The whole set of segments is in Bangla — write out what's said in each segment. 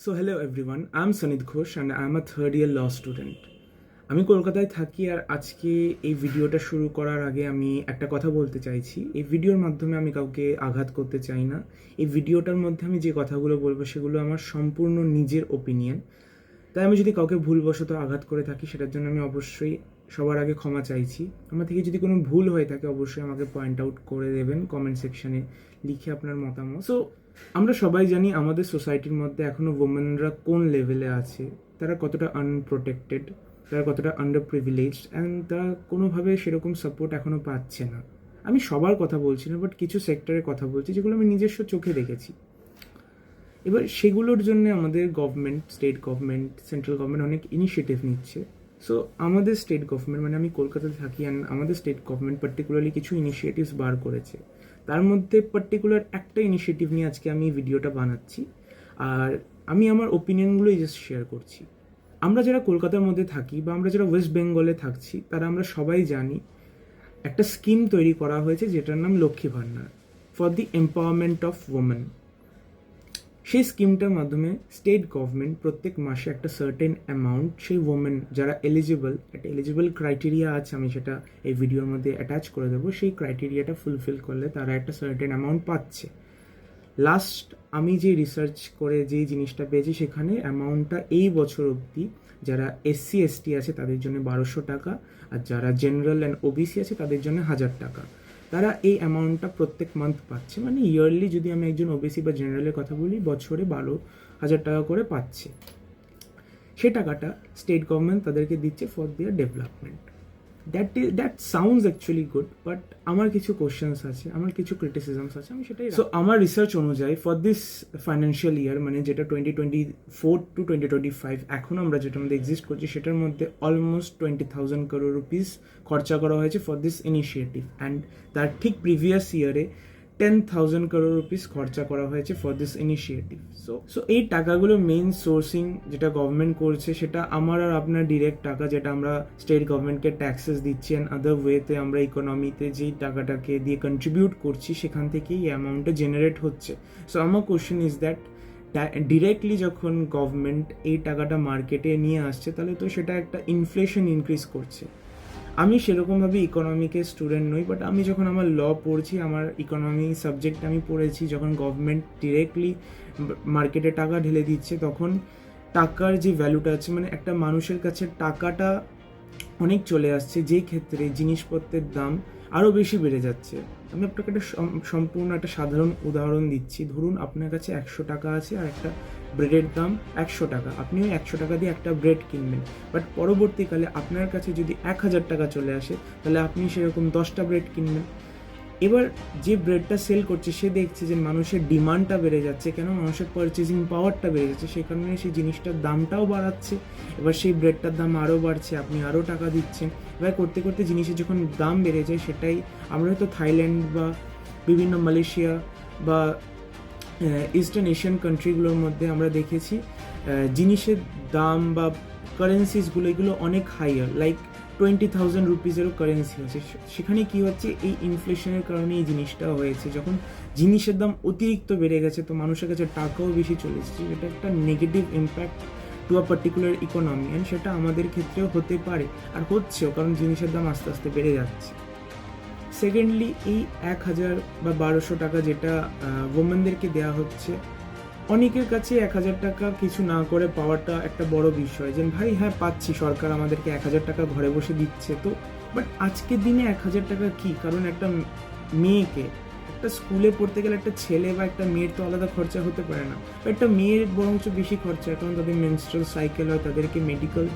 So hello everyone, I'm Sanit Ghosh and I'm a third year law student. আমি কলকাতায় থাকি আর আজকে এই ভিডিওটা শুরু করার আগে আমি একটা কথা বলতে চাইছি। এই ভিডিওর মাধ্যমে আমি কাউকে আঘাত করতে চাই না। এই ভিডিওটার মধ্যে আমি যে কথাগুলো বলবো সেগুলো আমার সম্পূর্ণ নিজের ওপিনিয়ন। তাই আমি যদি কাউকে ভুলবশত আঘাত করে থাকি সেটার জন্য আমি অবশ্যই সবার আগে ক্ষমা চাইছি। আমার থেকে যদি কোনো ভুল হয়ে থাকে অবশ্যই আমাকে পয়েন্ট আউট করে দেবেন কমেন্ট সেকশনে লিখে আপনার মতামত। সো আমরা সবাই জানি আমাদের সোসাইটির মধ্যে এখনও ওমেনরা কোন লেভেলে আছে, তারা কতটা আনপ্রোটেক্টেড, তারা কতটা আন্ডার প্রিভিলেজড অ্যান্ড তারা কোনোভাবে সেরকম সাপোর্ট এখনও পাচ্ছে না। আমি সবার কথা বলছি না, বাট কিছু সেক্টরের কথা বলছি যেগুলো আমি নিজস্ব চোখে দেখেছি। এবার সেগুলোর জন্য আমাদের government, state government, central government অনেক ইনিশিয়েটিভ নিচ্ছে। সো আমাদের স্টেট গভর্নমেন্ট, মানে আমি কলকাতাতে থাকি অ্যান্ড আমাদের স্টেট গভর্নমেন্ট পার্টিকুলারলি কিছু ইনিশিয়েটিভস বার করেছে। তার মধ্যে পার্টিকুলার একটা ইনিশিয়েটিভ নিয়ে আজকে আমি ভিডিওটা বানাচ্ছি আর আমি আমার ওপিনিয়নগুলোই জাস্ট শেয়ার করছি। আমরা যারা কলকাতার মধ্যে থাকি বা আমরা যারা ওয়েস্ট বেঙ্গলে থাকছি তারা আমরা সবাই জানি একটা স্কিম তৈরি করা হয়েছে যেটার নাম Lakshmi Bhandar for the empowerment of women. সেই স্কিমটার মাধ্যমে স্টেট গভর্নমেন্ট প্রত্যেক মাসে একটা সার্টেন অ্যামাউন্ট সেই ওমেন যারা এলিজিবল, একটা এলিজিবল ক্রাইটেরিয়া আছে, আমি সেটা এই ভিডিওর মধ্যে অ্যাটাচ করে দেবো, সেই ক্রাইটেরিয়াটা ফুলফিল করলে তারা একটা সার্টেন অ্যামাউন্ট পাচ্ছে। লাস্ট আমি যে রিসার্চ করে যেই জিনিসটা পেয়েছি সেখানে অ্যামাউন্টটা এই বছর অবধি যারা এসসি এসটি আছে তাদের জন্য 1200 টাকা, আর যারা জেনারেল অ্যান্ড ওবিসি আছে তাদের জন্য 1000 টাকা। তারা এই অ্যামাউন্টটা প্রত্যেক মান্থ পাচ্ছে, মানে ইয়ারলি যদি আমি একজন ওবিসি বা জেনারেলের কথা বলি বছরে 12,000 টাকা করে পাচ্ছে। সে টাকাটা স্টেট গভর্নমেন্ট তাদেরকে দিচ্ছে for their development. That sounds actually good, but আমার কিছু কোশ্চেন্স আছে, আমার কিছু ক্রিটিসিজমস আছে, আমি সেটাই। সো আমার রিসার্চ অনুযায়ী ফর দিস ফাইন্যান্সিয়াল ইয়ার, মানে যেটা 2024 to 2025 এখন আমরা যেটার মধ্যে এক্সিস্ট করছি সেটার মধ্যে অলমোস্ট 20,000 crore রুপিস খরচা করা হয়েছে ফর দিস ইনিশিয়েটিভ, অ্যান্ড তার ঠিক প্রিভিয়াস ইয়ারে 10,000 crore রুপিস খরচা করা হয়েছে ফর দিস ইনিশিয়েটিভ। সো এই টাকাগুলো মেইন সোর্সিং যেটা গভর্নমেন্ট করছে সেটা আমার আর আপনার ডিরেক্ট টাকা, যেটা আমরা স্টেট গভর্নমেন্টকে ট্যাক্সেস দিচ্ছি অ্যান্ড আদার ওয়েতে আমরা ইকোনমিতে যেই টাকাটাকে দিয়ে কন্ট্রিবিউট করছি সেখান থেকেই এই অ্যামাউন্টটা জেনারেট হচ্ছে। সো আমার কোশ্চেন ইজ দ্যাট ডিরেক্টলি যখন গভর্নমেন্ট এই টাকাটা মার্কেটে নিয়ে আসছে তাহলে তো সেটা একটা ইনফ্লেশন ইনক্রিজ করছে। আমি সেরকমভাবে ইকোনমিকের স্টুডেন্ট নই, বাট আমি যখন আমার ল পড়ছি, আমার ইকোনমি সাবজেক্ট আমি পড়েছি, যখন গভর্নমেন্ট ডিরেক্টলি মার্কেটে টাকা ঢেলে দিচ্ছে তখন টাকার যে ভ্যালুটা আছে, মানে একটা মানুষের কাছে টাকাটা অনেক চলে আসছে, যেই ক্ষেত্রে জিনিসপত্রের দাম আরও বেশি বেড়ে যাচ্ছে। আমি আপনাকে একটা সম্পূর্ণ একটা সাধারণ উদাহরণ দিচ্ছি। ধরুন আপনার কাছে 100 টাকা আছে আর একটা ব্রেডের দাম 100 টাকা, আপনি ওই 100 টাকা দিয়ে একটা ব্রেড কিনবেন, বাট পরবর্তীকালে আপনার কাছে যদি 1000 টাকা চলে আসে তাহলে আপনি সেরকম 10টা ব্রেড কিনবেন। এবার যে ব্রেডটা সেল করছে সে দেখছে যে মানুষের ডিমান্ডটা বেড়ে যাচ্ছে, কেন মানুষের পারচেজিং পাওয়ারটা বেড়ে যাচ্ছে, সেই কারণে সেই জিনিসটার দামটাও বাড়াচ্ছে। এবার সেই ব্রেডটার দাম আরও বাড়ছে, আপনি আরও টাকা দিচ্ছেন। এবার করতে করতে জিনিসের যখন দাম বেড়ে যায়, সেটাই আমরা হয়তো থাইল্যান্ড বা বিভিন্ন মালয়েশিয়া বা ইস্টার্ন এশিয়ান কান্ট্রিগুলোর মধ্যে আমরা দেখেছি জিনিসের দাম বা কারেন্সিসগুলো এগুলো অনেক হাইয়ার, লাইক 20,000 রুপিসেরও কারেন্সি আছে। সেখানে কি হচ্ছে, এই ইনফ্লেশনের কারণে এই জিনিসটা হয়েছে। যখন জিনিসের দাম অতিরিক্ত বেড়ে গেছে তো মানুষের কাছে টাকাও বেশি চলে এসেছে, এটা একটা negative impact to a particular economy, and সেটা আমাদের ক্ষেত্রেও হতে পারে আর হচ্ছেও, কারণ জিনিসের দাম আস্তে আস্তে বেড়ে যাচ্ছে। সেকেন্ডলি, এই 1,000 বা 1200 টাকা যেটা ওমেনদেরকে দেওয়া হচ্ছে, অনেকের কাছে 1,000 টাকা কিছু না করে পাওয়াটা একটা বড় বিষয়, যে ভাই হ্যাঁ পাচ্ছি, সরকার আমাদেরকে 1,000 টাকা ঘরে বসে দিচ্ছে তো। বাট আজকের দিনে 1,000 টাকা কি? কারণ একটা মেয়েকে একটা স্কুলে পড়তে গেলে একটা ছেলে বা একটা মেয়ের তো আলাদা খরচা হতে পারে না, একটা মেয়ের বরঞ্চ বেশি খরচা, কারণ তাদের মেনস্ট্রুয়াল সাইকেল হয়, তাদেরকে মেডিকেল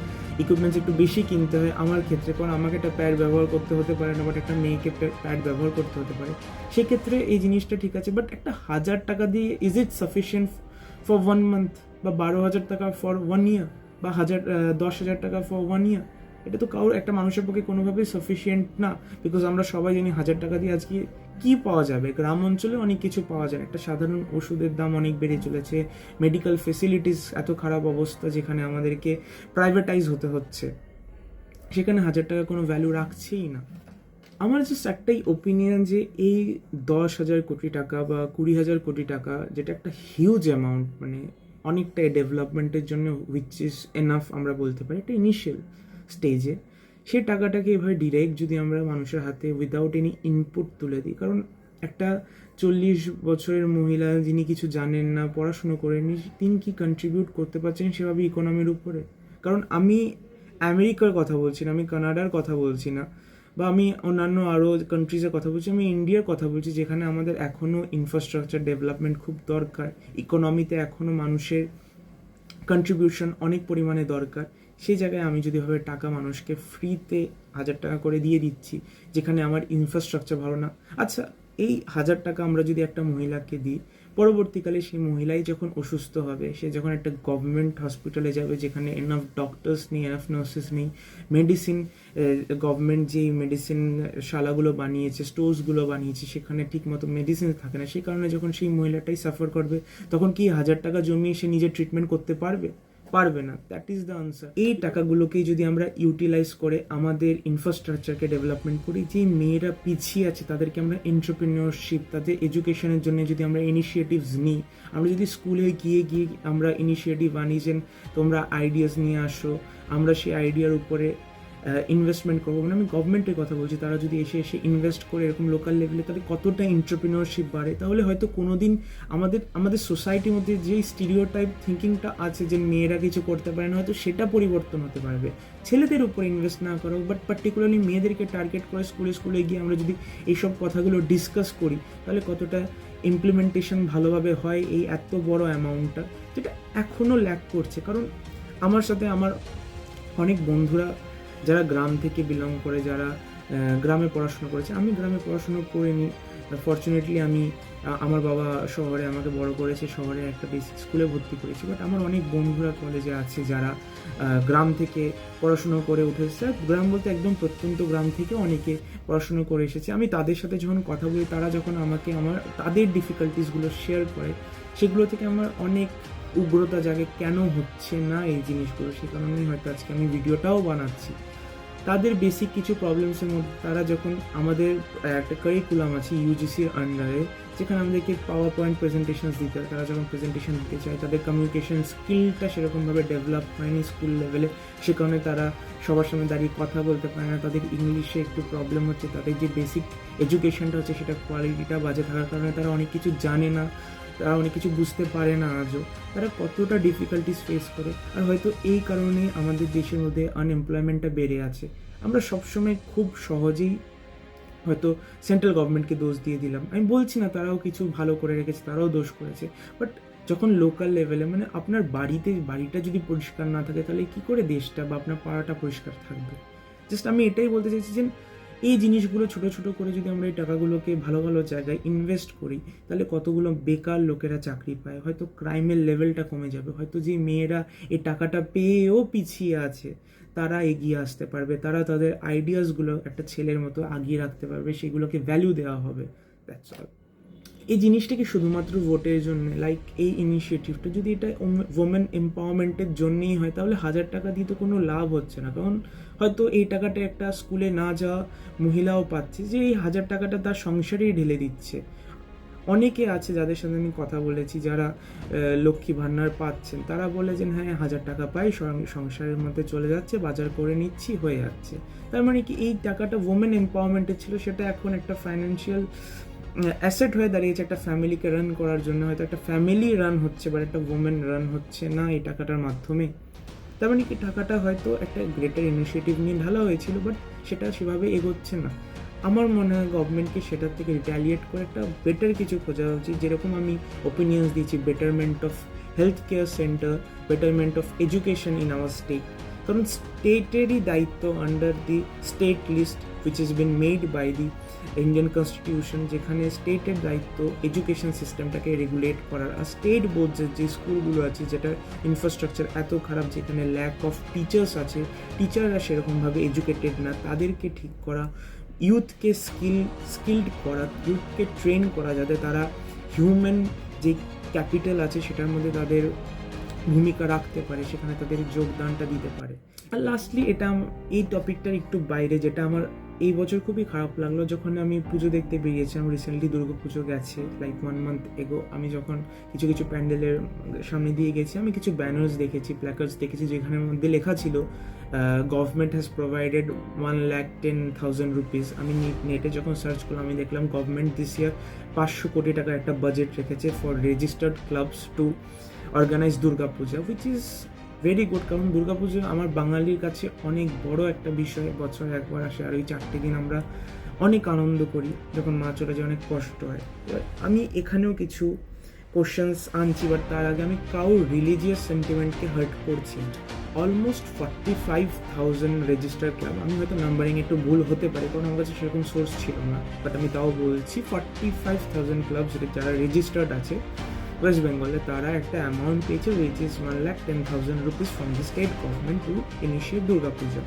ইকুইপমেন্টস একটু বেশি কিনতে হয়। আমার ক্ষেত্রে, কারণ আমাকে একটা প্যাড ব্যবহার করতে হতে পারে না, বাট একটা মেয়েকে প্যাড ব্যবহার করতে হতে পারে, সেক্ষেত্রে এই জিনিসটা ঠিক আছে। বাট একটা 1,000 টাকা দিয়ে is it sufficient for 1 month, বা 12,000 টাকা ফর 1 ইয়ার, বা 10,000 টাকা ফর 1 ইয়ার? এটা তো কারোর একটা মানুষের পক্ষে কোনোভাবেই সাফিসিয়েন্ট না। বিকজ আমরা সবাই জানি 1,000 টাকা দিয়ে আজকে কী পাওয়া যাবে? গ্রাম অঞ্চলে অনেক কিছু পাওয়া যায়, একটা সাধারণ ওষুধের দাম অনেক বেড়ে চলেছে, মেডিকেল ফেসিলিটিস এত খারাপ অবস্থা যেখানে আমাদেরকে প্রাইভেটাইজ হতে হচ্ছে, সেখানে 1,000 টাকা কোনো ভ্যালু রাখছেই না। আমার জাস্ট একটাই ওপিনিয়ন যে এই 10,000 কোটি টাকা বা 20,000 কোটি টাকা, যেটা একটা হিউজ অ্যামাউন্ট, মানে অনেকটা ডেভেলপমেন্টের জন্য উইচ ইজ এনাফ আমরা বলতে পারি একটা ইনিশিয়াল স্টেজে, সেই টাকাটাকে এভাবে ডিরেক্ট যদি আমরা মানুষের হাতে উইদাউট এনি ইনপুট তুলে দিই, কারণ একটা 40 বছরের মহিলা যিনি কিছু জানেন না, পড়াশুনো করেননি, তিনি কি কন্ট্রিবিউট করতে পারছেন সেভাবে ইকোনমির উপরে? কারণ আমি আমেরিকার কথা বলছি না, আমি কানাডার কথা বলছি না, বা আমি অন্যান্য আরও কান্ট্রিজের কথা বলছি, আমি ইন্ডিয়ার কথা বলছি, যেখানে আমাদের এখনও ইনফ্রাস্ট্রাকচার ডেভেলপমেন্ট খুব দরকার, ইকোনমিতে এখনও মানুষের কন্ট্রিবিউশন অনেক পরিমাণে দরকার। সেই জায়গায় আমি যদি ভাবে টাকা মানুষকে ফ্রিতে 1000 টাকা করে দিয়ে দিচ্ছি, যেখানে আমার ইনফ্রাস্ট্রাকচার ভালো না। আচ্ছা, এই 1000 টাকা আমরা যদি একটা মহিলাকে দিই, পরবর্তীকালে সেই মহিলাই যখন অসুস্থ হবে, সে যখন একটা গভর্নমেন্ট হসপিটালে যাবে যেখানে এনাফ ডক্টরস নেই, এনাফ নার্সেস নেই, মেডিসিন, গভর্নমেন্ট যেই মেডিসিন শালাগুলো বানিয়েছে, স্টোর্সগুলো বানিয়েছে, সেখানে ঠিকমতো মেডিসিন থাকে না, সেই কারণে যখন সেই মহিলাটাই সাফার করবে, তখন কি 1000 টাকা জমিয়ে সে নিজের ট্রিটমেন্ট করতে পারবে? পারবে না। That is the answer. এই টাকাগুলোকেই যদি আমরা ইউটিলাইজ করে আমাদের ইনফ্রাস্ট্রাকচারকে ডেভেলপমেন্ট করি, যে মেয়েরা পিছিয়ে আছে তাদেরকে আমরা এন্টারপ্রেনিয়রশিপ, তাদের এডুকেশনের জন্য যদি আমরা ইনিশিয়েটিভস নিই, আমরা যদি স্কুলে গিয়ে আমরা ইনিশিয়েটিভ আনি যে তোমরা আইডিয়াস নিয়ে আসো, আমরা সেই আইডিয়ার উপরে ইনভেস্টমেন্ট করবো, মানে আমি গভর্নমেন্টের কথা বলছি, তারা যদি এসে ইনভেস্ট করে এরকম লোকাল লেভেলে, তাহলে কতটা এন্টারপ্রেনিয়রশিপ বাড়ে। তাহলে হয়তো কোনোদিন আমাদের সোসাইটির মধ্যে যেই স্টিরিওটাইপ থিঙ্কিংটা আছে যে মেয়েরা কিছু করতে পারে না, হয়তো সেটা পরিবর্তন হতে পারবে। ছেলেদের উপর ইনভেস্ট না করো, বাট পার্টিকুলারলি মেয়েদেরকে টার্গেট করে স্কুলে গিয়ে আমরা যদি এইসব কথাগুলো ডিসকাস করি, তাহলে কতটা ইমপ্লিমেন্টেশন ভালোভাবে হয় এই এত বড় অ্যামাউন্টটা, যেটা এখনও ল্যাক করছে। কারণ আমার সাথে আমার অনেক বন্ধুরা যারা গ্রাম থেকে বিলং করে, যারা গ্রামে পড়াশোনা করেছে, আমি গ্রামে পড়াশোনা করিনি। ফর্চুনেটলি আমি আমার বাবা শহরে আমাকে বড় করেছে, শহরে একটা বেসিক স্কুলে ভর্তি করেছি, বাট আমার অনেক বন্ধুরা কলেজে আছে যারা গ্রাম থেকে পড়াশুনো করে উঠেছে। গ্রাম বলতে একদম প্রত্যন্ত গ্রাম থেকে অনেকে পড়াশুনো করে এসেছে। আমি তাদের সাথে যখন কথা বলি, তারা যখন আমাকে তাদের ডিফিকাল্টিসগুলো শেয়ার করে, সেগুলো থেকে আমার অনেক উগ্রতা জাগে, কেন হচ্ছে না এই জিনিসগুলো। সে কারণেই হয়তো আজকে আমি ভিডিওটাও বানাচ্ছি। তাদের বেসিক কিছু প্রবলেমসের মধ্যে তারা যখন আমাদের একটা কারিকুলাম আছে ইউজিসির আন্ডারে, যেখানে আমাদেরকে পাওয়ার পয়েন্ট প্রেজেন্টেশনস দিতে হয়, তারা যখন প্রেজেন্টেশন দিতে চায়, তাদের কমিউনিকেশন স্কিলটা সেরকমভাবে ডেভেলপ হয়নি স্কুল লেভেলে, সে কারণে তারা সবার সামনে দাঁড়িয়ে কথা বলতে পারে না, তাদের ইংলিশে একটু প্রবলেম হচ্ছে, তাদের যে বেসিক এডুকেশনটা হচ্ছে সেটা কোয়ালিটিটা বাজে থাকার কারণে তারা অনেক কিছু জানে না, তারা অনেক কিছু বুঝতে পারে না আজও, তারা কতটা ডিফিকাল্টিস ফেস করে। আর হয়তো এই কারণে আমাদের দেশের মধ্যে আনএমপ্লয়মেন্টটা বেড়ে আছে। আমরা সবসময় খুব সহজেই হয়তো সেন্ট্রাল গভর্নমেন্টকে দোষ দিয়ে দিলাম। আমি বলছি না তারাও কিছু ভালো করে রেখেছে, তারাও দোষ করেছে, বাট যখন লোকাল লেভেলে, মানে আপনার বাড়িটা যদি পরিষ্কার না থাকে, তাহলে কি করে দেশটা বা আপনার পাড়াটা পরিষ্কার থাকবে? জাস্ট আমি এটাই বলতে চাইছি যে এই জিনিসগুলো ছোটো ছোটো করে যদি আমরা এই টাকাগুলোকে ভালো ভালো জায়গায় ইনভেস্ট করি, তাহলে কতগুলো বেকার লোকেরা চাকরি পায়, হয়তো ক্রাইমের লেভেলটা কমে যাবে, হয়তো যে মেয়েরা এই টাকাটা পেয়েও পিছিয়ে আছে তারা এগিয়ে আসতে পারবে, তারা তাদের আইডিয়াসগুলো একটা ছেলের মতো আগিয়ে রাখতে পারবে, সেগুলোকে ভ্যালু দেওয়া হবে। That's all. এই জিনিসটাকে শুধুমাত্র ভোটের জন্য, লাইক এই ইনিশিয়েটিভটা যদি এটা ওমেন এম্পাওয়ারমেন্টের জন্যই হয়, তাহলে 1000 টাকা দিয়ে তো কোনো লাভ হচ্ছে না। কারণ হয়তো এই টাকাটা একটা স্কুলে না যাওয়া মহিলাও পাচ্ছে, যে এই 1000 টাকাটা তার সংসারেই ঢেলে দিচ্ছে। অনেকে আছে যাদের সাথে আমি কথা বলেছি, যারা লক্ষ্মী ভান্ডার পাচ্ছেন, তারা বলে যে হ্যাঁ 1000 টাকা পাই, সংসারের মধ্যে চলে যাচ্ছে, বাজার করে নিচ্ছি, হয়ে যাচ্ছে। তার মানে কি এই টাকাটা ওমেন এম্পাওয়ারমেন্টের ছিল, সেটা এখন একটা ফাইন্যান্সিয়াল অ্যাসেট হয়ে দাঁড়িয়েছে একটা ফ্যামিলিকে রান করার জন্য। হয়তো একটা ফ্যামিলি রান হচ্ছে, বাট একটা ওমেন রান হচ্ছে না এই টাকাটার মাধ্যমে। তার মানে কি টাকাটা হয়তো একটা গ্রেটার ইনিশিয়েটিভ নিয়ে ঢালা হয়েছিল, বাট সেটা সেভাবে এগোচ্ছে না। আমার মনে হয় গভর্নমেন্টকে সেটার থেকে রিট্যালিয়েট করে একটা বেটার কিছু খোঁজা উচিত, যেরকম আমি ওপিনিয়ন্স দিয়েছি, betterment of health care centre, betterment of education in our state. কারণ স্টেটেরই দায়িত্ব under the state list which has been made by the Indian constitution, যেখানে স্টেটের দায়িত্ব এডুকেশন সিস্টেমটাকে রেগুলেট করার। আর স্টেট বোর্ডসের যে স্কুলগুলো আছে, যেটা ইনফ্রাস্ট্রাকচার এত খারাপ, যেখানে ল্যাক অফ টিচার্স আছে, টিচাররা সেরকমভাবে এডুকেটেড না, তাদেরকে ঠিক করা, ইউথকে স্কিল্ড করা, ইউথকে ট্রেন করা, যাতে তারা হিউম্যান যে ক্যাপিটাল আছে সেটার মধ্যে তাদের ভূমিকা রাখতে পারে, সেখানে তাদের যোগদানটা দিতে পারে। আর লাস্টলি, এটা এই টপিকটার একটু বাইরে, যেটা আমার এই বছর খুবই খারাপ লাগলো যখন আমি পুজো দেখতে বেরিয়েছিলাম। রিসেন্টলি দুর্গা পুজো গেছে, লাইক 1 month এগো। আমি যখন কিছু কিছু প্যান্ডেলের সামনে দিয়ে গেছি, আমি কিছু ব্যানার্স দেখেছি, প্ল্যাকার্ডস দেখেছি, যেখানের মধ্যে লেখা ছিল গভর্নমেন্ট হ্যাজ প্রোভাইডেড 1,10,000 রুপিস। আমি নেটে যখন সার্চ করলাম, আমি দেখলাম গভর্নমেন্ট দিস ইয়ার 500 কোটি টাকার একটা বাজেট রেখেছে for registered clubs to organise Durga Puja, which is very good. কারণ দুর্গাপুজো আমার বাঙালির কাছে অনেক বড় একটা বিষয়, বছরে একবার আসে, আর ওই 4টে দিন আমরা অনেক আনন্দ করি। যখন মা চলে যায় অনেক কষ্ট হয়। আমি এখানেও কিছু কোশ্চেন্স আনছি, বাট তার আগে আমি কারোর রিলিজিয়াস সেন্টিমেন্টকে হার্ট করছি। Almost 45,000 register club. আমি হয়তো নাম্বারিং একটু ভুল হতে পারে, কারণ আমার কাছে সেরকম সোর্স ছিল না, বাট আমি তাও বলছি 45,000 ক্লাব যারা রেজিস্টার্ড আছে ওয়েস্ট বেঙ্গলে, তারা একটা অ্যামাউন্ট পেয়েছে which is 1,10,000 rupees from the state government to initiate Durga Puja.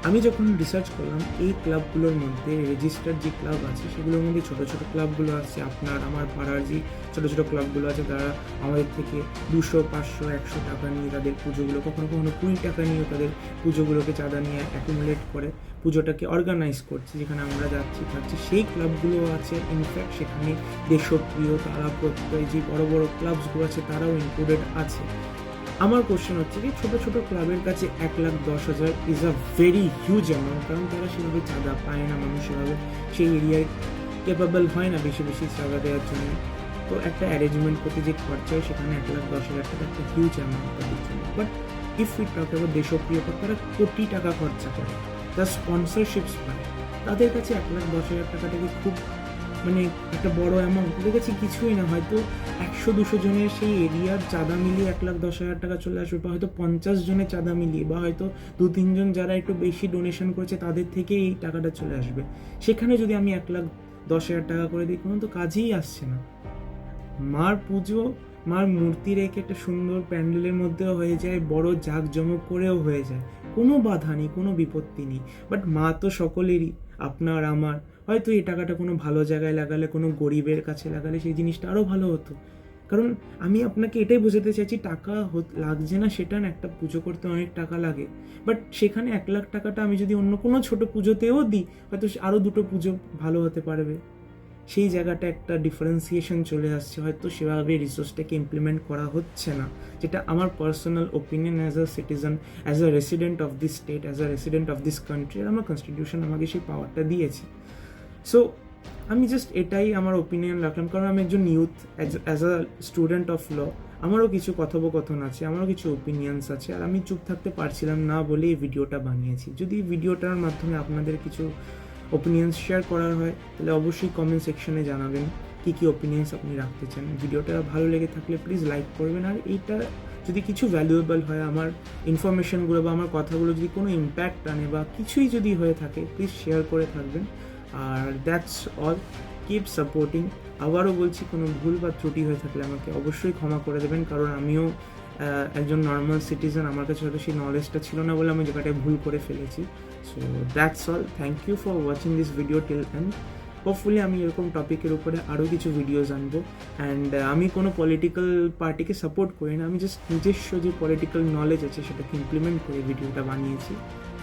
আমি যখন রিসার্চ করলাম, এই ক্লাবগুলোর মধ্যে রেজিস্টার্ড যে ক্লাব আছে সেগুলোর মধ্যে ছোটো ছোটো ক্লাবগুলো আছে, আপনার আমার পাড়ার যে ছোটো ছোটো ক্লাবগুলো আছে, তারা আমাদের থেকে 200, 500, 100 টাকা নিয়ে তাদের পুজোগুলো, কখনো কখনো 20 টাকা নিয়েও তাদের পুজোগুলোকে চাঁদা নিয়ে অ্যাকুমুলেট করে পুজোটাকে অর্গানাইজ করছে, যেখানে আমরা যাচ্ছি থাকছি। সেই ক্লাবগুলো আছে, ইনফ্যাক্ট সেখানে দেশপ্রিয়, তারা প্রত্যেক যে বড় বড় ক্লাবসগুলো আছে তারাও ইনক্লুডেড আছে। আমার কোশ্চেন হচ্ছে যে ছোটো ছোটো ক্লাবের কাছে 1,10,000 is a very huge amount, কারণ তারা সেভাবে চাঁদা পায় না, মানুষ সেভাবে সেই এরিয়ায় ক্যাপাবল হয় না বেশি বেশি চাঁদা দেওয়ার জন্য। তো একটা অ্যারেঞ্জমেন্ট করতে যে খরচা হয় সেখানে 1,10,000 টাকা একটা হিউজ অ্যামাউন্ট তাদের জন্য। But if we talk about Deshapriya, তারা কোটি টাকা খরচা করে, তারা স্পন্সরশিপস পায়, তাদের কাছে 1,10,000 টাকাটাকে খুব মানে একটা বড় অ্যামাউন্ট, ওদের কাছে কিছুই না। হয়তো 100-200 জনের সেই এরিয়ার চাঁদা মিলিয়ে 1,10,000 টাকা চলে আসবে, বা হয়তো 50 জনের চাঁদা মিলিয়ে, বা হয়তো 2-3 জন যারা একটু বেশি ডোনেশন করেছে তাদের থেকে এই টাকাটা চলে আসবে। সেখানে যদি আমি 1,10,000 টাকা করে দিই, কোনো তো কাজেই আসছে না। মার পুজো, মার মূর্তি রেখে একটা সুন্দর প্যান্ডেলের মধ্যেও হয়ে যায়, বড় জাঁকজমক করেও হয়ে যায়, কোনো বাধা নেই, কোনো বিপত্তি নেই। বাট মা তো সকলেরই, আপনার আমার। হয়তো এই টাকাটা কোনো ভালো জায়গায় লাগালে, কোনো গরিবের কাছে লাগালে সেই জিনিসটা আরও ভালো হতো। কারণ আমি আপনাকে এটাই বোঝাতে চাইছি, টাকা লাগছে না সেটা না, একটা পুজো করতে অনেক টাকা লাগে, বাট সেখানে 1,00,000 টাকাটা আমি যদি অন্য কোনো ছোটো পুজোতেও দিই, হয়তো আরও 2টো পুজো ভালো হতে পারবে। সেই জায়গাটা একটা ডিফারেন্সিয়েশন চলে আসছে, হয়তো সেভাবে রিসোর্সটাকে ইমপ্লিমেন্ট করা হচ্ছে না, যেটা আমার personal opinion as a citizen, as a resident of this state, as a resident of this country. আর আমার কনস্টিটিউশন আমাকে সেই পাওয়ারটা দিয়েছে। সো আমি জাস্ট এটাই আমার ওপিনিয়ন রাখলাম, কারণ আমি একজন youth, as a student of law, আমারও কিছু কথোপকথন আছে, আমারও কিছু ওপিনিয়ন্স আছে, আর আমি চুপ থাকতে পারছিলাম না বলে এই ভিডিওটা বানিয়েছি। যদি ভিডিওটার মাধ্যমে আপনাদের কিছু ওপিনিয়ন্স শেয়ার করার হয়, তাহলে অবশ্যই কমেন্ট সেকশনে জানাবেন কী কী ওপিনিয়ন্স আপনি রাখতে চান। ভিডিওটা ভালো লেগে থাকলে প্লিজ লাইক করবেন, আর এইটা যদি কিছু ভ্যালুয়েবল হয়, আমার ইনফরমেশনগুলো বা আমার কথাগুলো যদি কোনো ইম্প্যাক্ট আনে বা কিছুই যদি হয়ে থাকে, প্লিজ শেয়ার করে থাকবেন। আর দ্যাটস অল, কিপ সাপোর্টিং। আবারও বলছি, কোনো ভুল বা ত্রুটি হয়ে থাকলে আমাকে অবশ্যই ক্ষমা করে দেবেন, কারণ আমিও একজন নর্মাল সিটিজেন, আমার কাছে হয়তো সেই নলেজটা ছিল না বলে আমি জায়গাটায় ভুল করে ফেলেছি। So that's all, thank you for watching this video till end. Hopefully আমি এরকম টপিকের উপরে আরও কিছু ভিডিওস আনবো। অ্যান্ড আমি কোনো পলিটিক্যাল পার্টিকে সাপোর্ট করি না, আমি জাস্ট নিজস্ব যে পলিটিক্যাল নলেজ আছে সেটাকে ইমপ্লিমেন্ট করে ভিডিওটা বানিয়েছি।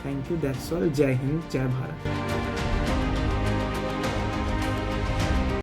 Thank you, that's all. জয় হিন্দ, জয় ভারত।